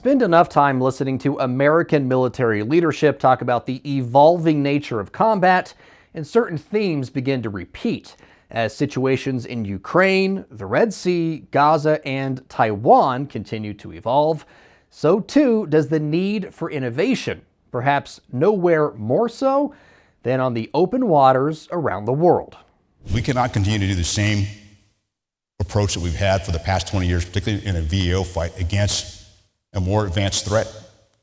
Spend enough time listening to American military leadership talk about the evolving nature of combat, and certain themes begin to repeat as situations in Ukraine, the Red Sea, Gaza, and Taiwan continue to evolve. So too does the need for innovation, perhaps nowhere more so than on the open waters around the world. We cannot continue to do the same approach that we've had for the past 20 years, particularly in a VAO fight, against a more advanced threat,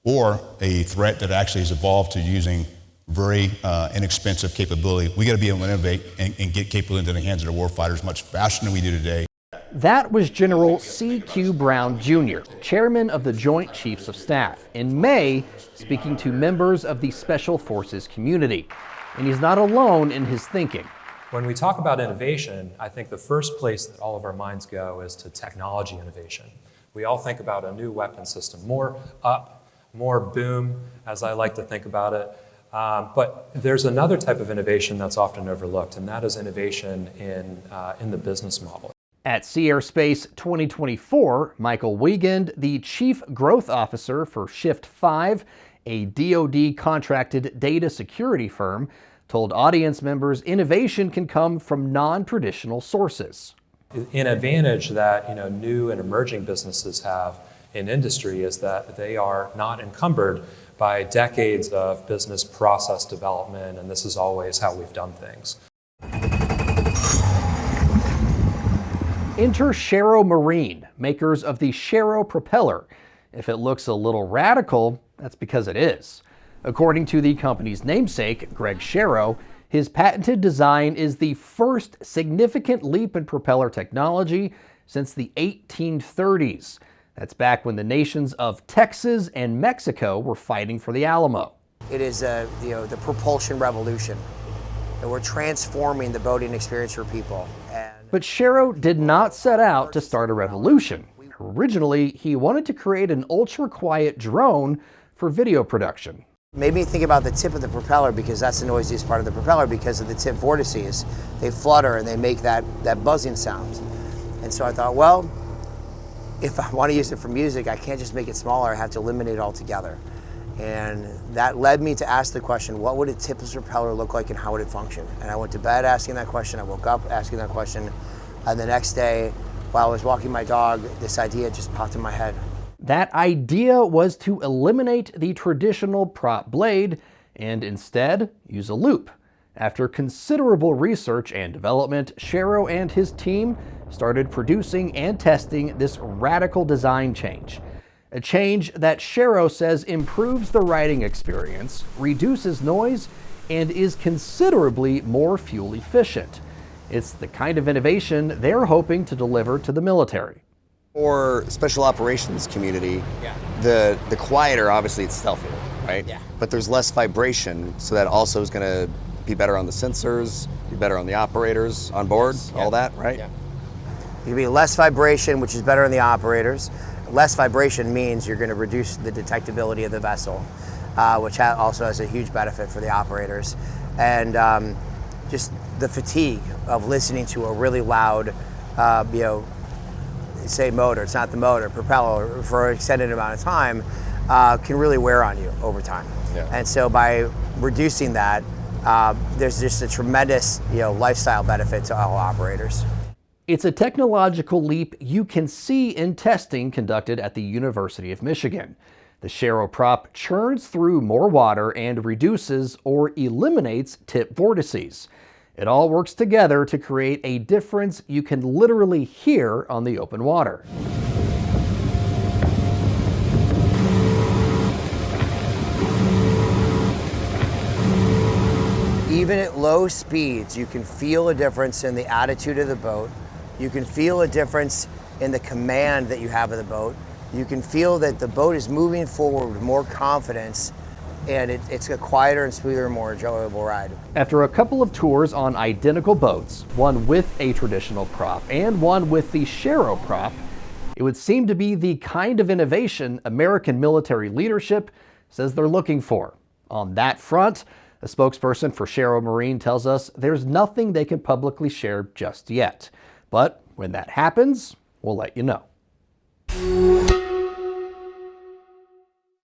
or a threat that actually has evolved to using very inexpensive capability. We got to be able to innovate and get capability into the hands of the warfighters much faster than we do today. That was General C.Q. Brown Jr., chairman of the Joint Chiefs of Staff, in May, speaking to members of the Special Forces community. And he's not alone in his thinking. When we talk about innovation, I think the first place that all of our minds go is to technology innovation. We all think about a new weapon system, more up, more boom, as I like to think about it. But there's another type of innovation that's often overlooked, and that is innovation in the business model. At Sea Air Space 2024, Michael Wiegand, the Chief Growth Officer for Shift 5, a DoD-contracted data security firm, told audience members innovation can come from non-traditional sources. An advantage that new and emerging businesses have in industry is that they are not encumbered by decades of business process development, and this is always how we've done things. Enter Sharrow Marine, makers of the Sharrow propellor. If it looks a little radical, that's because it is. According to the company's namesake, Greg Sharrow, his patented design is the first significant leap in propeller technology since the 1830s. That's back when the nations of Texas and Mexico were fighting for the Alamo. It is the propulsion revolution, and we're transforming the boating experience for people. But Sharrow did not set out to start a revolution. Originally, he wanted to create an ultra-quiet drone for video production. Made me think about the tip of the propeller, because that's the noisiest part of the propeller because of the tip vortices. They flutter and they make that buzzing sound. And so I thought, well, if I want to use it for music, I can't just make it smaller, I have to eliminate it altogether. And that led me to ask the question, what would a tipless propeller look like and how would it function? And I went to bed asking that question, I woke up asking that question, and the next day, while I was walking my dog, this idea just popped in my head. That idea was to eliminate the traditional prop blade and instead use a loop. After considerable research and development, Sharrow and his team started producing and testing this radical design change. A change that Sharrow says improves the riding experience, reduces noise, and is considerably more fuel efficient. It's the kind of innovation they're hoping to deliver to the military. For special operations community, the quieter, obviously it's stealthier, right? Yeah. But there's less vibration, so that also is gonna be better on the sensors, be better on the operators on board, all that, right? Yeah. It can be less vibration, which is better on the operators. Less vibration means you're going to reduce the detectability of the vessel, which also has a huge benefit for the operators. And just the fatigue of listening to a really loud, say motor, it's not the motor, propeller, for an extended amount of time, can really wear on you over time. Yeah. And so by reducing that, there's just a tremendous lifestyle benefit to all operators. It's a technological leap you can see in testing conducted at the University of Michigan. The Sharrow prop churns through more water and reduces or eliminates tip vortices. It all works together to create a difference you can literally hear on the open water. Even at low speeds, you can feel a difference in the attitude of the boat. You can feel a difference in the command that you have of the boat. You can feel that the boat is moving forward with more confidence, and it's a quieter and smoother, more enjoyable ride. After a couple of tours on identical boats, one with a traditional prop and one with the Sharrow prop, it would seem to be the kind of innovation American military leadership says they're looking for. On that front, a spokesperson for Sharrow Marine tells us there's nothing they can publicly share just yet. But when that happens, we'll let you know.